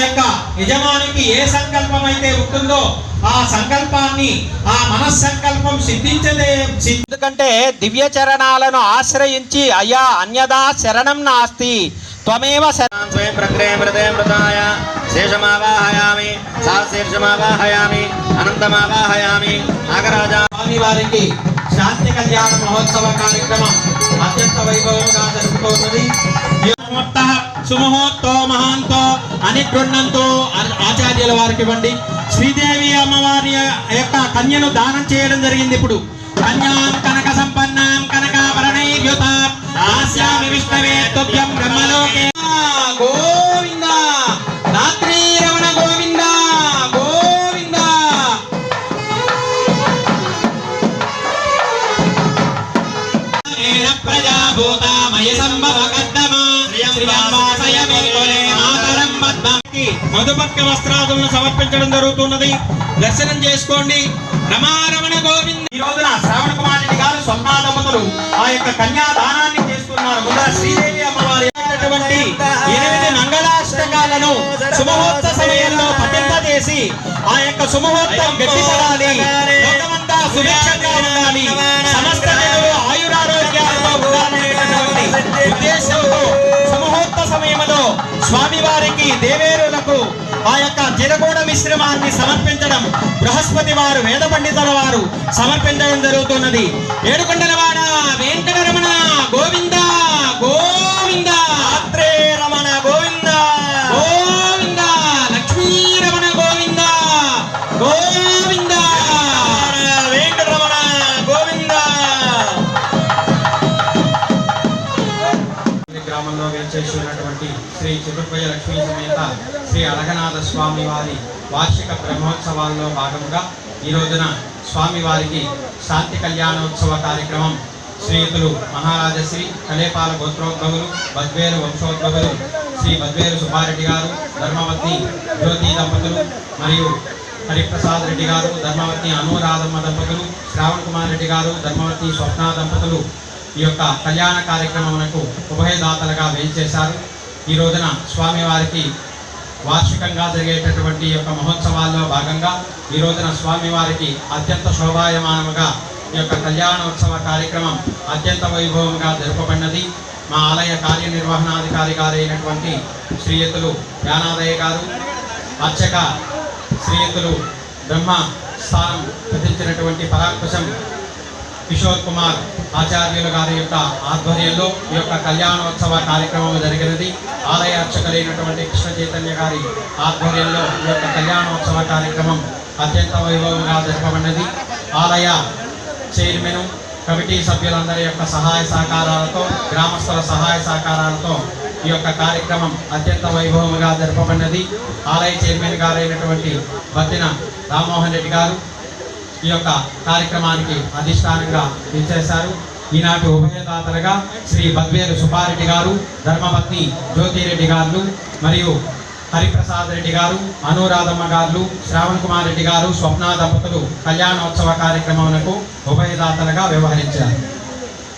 యొక్క యజమానికి ఏ సంకల్పం అయితే ఉంటుందో ఆ సంకల్పాన్ని ఆ మనస్సంకల్పం సిద్ధించదే. ఎందుకంటే దివ్య చరణాలను ఆశ్రయించి అయ్యా అన్యదా శరణం నాస్తి త్వమేవ స్వయం ప్రక్రియ మృదే మృతాయ శేషమావాహయామి శీర్షమావాహయామి అనంతమావాహయామి. నాగరాజ స్వామి వారికి శాంతి కళ్యాణ మహోత్సవ కార్యక్రమం అత్యంత వైభవంగా జరుగుతున్నది. సుముహూర్తో మహాంతో అనిగృహంతో ఆచార్యుల వారికి ఇవ్వండి. శ్రీదేవి అమ్మవారి యొక్క కన్యను దానం చేయడం జరిగింది. ఇప్పుడు కన్యాం కనక సంపన్నాం కనకాభరణైర్యుతాం ఆస్యామి విష్ణవే తుభ్యం బ్రహ్మలోకే. గోవింద రాత్రి రమణ గోవింద గోవింద. ప్రజాభూతమయ సంభవ మధుపక్క వస్త్రాదులను సమర్పించడం జరుగుతున్నది. దర్శనం చేసుకోండి. రమారమణ గోవింద. ఈ రోజున శ్రావణ కుమార్ రెడ్డి గారు స్వప్న దంపతులు ఆ యొక్క కన్యాదానాన్ని చేస్తున్నారు. ముందర శ్రీదేవి అమ్మవారి 8 మంగళాష్టకాలను సుముహూర్త సమయంలో పఠింపజేసి ఆ యొక్క సుముహూర్తం గట్టిపడాలి, లోకమంతా సుభిక్షంగా ఉండాలి, సమస్త జనులు ఆయురారోగ్యాలతో ఉండాలనేటటువంటి ఉద్దేశంతో సుముహూర్త సమయంలో స్వామివారికి దేవేరులకు ఆ యొక్క జనగూడ మిశ్రమాన్ని సమర్పించడం బృహస్పతి వారు వేద పండితుల వారు సమర్పించడం జరుగుతున్నది. ఏడుకొండలవాడ వెంకటరమణ గోవింద గోవింద. రాత్రే రమణ గోవింద గోవింద. లక్ష్మీ రమణ గోవింద గోవింద. వెంకటరమణ గోవింద. గ్రామంలో వేచేస్తున్నటువంటి శ్రీ చతుర్భుజ లక్ష్మీ సమేత శ్రీ అలగనాథ స్వామి వారి వార్షిక బ్రహ్మోత్సవాల్లో భాగంగా ఈ రోజున స్వామివారికి శాంతి కళ్యాణోత్సవ కార్యక్రమం శ్రీయుతులు మహారాజశ్రీ కలేపాల గోత్రోద్భవులు బద్వేలు వంశోద్భవులు శ్రీ బద్వేలు సుబ్బారెడ్డి గారు, ధర్మవతి జ్యోతి దంపతులు మరియు హరిప్రసాద్ రెడ్డి గారు, ధర్మవతి అనురాధమ్మ దంపతులు, శ్రావణ్ కుమార్ రెడ్డి గారు, ధర్మవతి స్వప్న దంపతులు ఈ యొక్క కళ్యాణ కార్యక్రమమునకు ఉభయదాతలుగా వేయించేశారు. ఈ రోజున స్వామివారికి వార్షికంగా జరిగేటటువంటి ఈ యొక్క మహోత్సవాల్లో భాగంగా ఈ రోజున స్వామివారికి అత్యంత శోభాయమానముగా ఈ యొక్క కళ్యాణోత్సవ కార్యక్రమం అత్యంత వైభవంగా జరపబడినది. మా ఆలయ కార్యనిర్వహణాధికారి గారైనటువంటి శ్రీయుతులు యానాదయ్య గారు, అర్చక శ్రీయుతులు బ్రహ్మ స్థానం ప్రతించినటువంటి పరాకుశం కిషోర్ కుమార్ ఆచార్యులు గారి యొక్క ఆధ్వర్యంలో ఈ యొక్క కళ్యాణోత్సవ కార్యక్రమం జరిగినది. ఆలయ అర్చకులైనటువంటి కృష్ణ చైతన్య గారి ఆధ్వర్యంలో ఈ యొక్క కళ్యాణోత్సవ కార్యక్రమం అత్యంత వైభవంగా జరపబడినది. ఆలయ చైర్మన్ కమిటీ సభ్యులందరి యొక్క సహాయ సహకారాలతో, గ్రామస్తుల సహాయ సహకారాలతో ఈ యొక్క కార్యక్రమం అత్యంత వైభవంగా జరపబడినది. ఆలయ చైర్మన్ గారైనటువంటి బత్తిన రామ్మోహన్ రెడ్డి గారు ఈ యొక్క కార్యక్రమానికి అధిష్టానంగా ఇచ్చేశారు. ఈనాటి ఉభయదాతలుగా శ్రీ బద్వేలు సుబ్బారెడ్డి గారు, ధర్మపత్ని జ్యోతిరెడ్డి గారు మరియు హరిప్రసాద్ రెడ్డి గారు, అనురాధమ్మ గారు, శ్రావణ్ కుమార్ రెడ్డి గారు, స్వప్న దంపతులు కళ్యాణోత్సవ కార్యక్రమాలకు ఉభయదాతలుగా వ్యవహరించారు.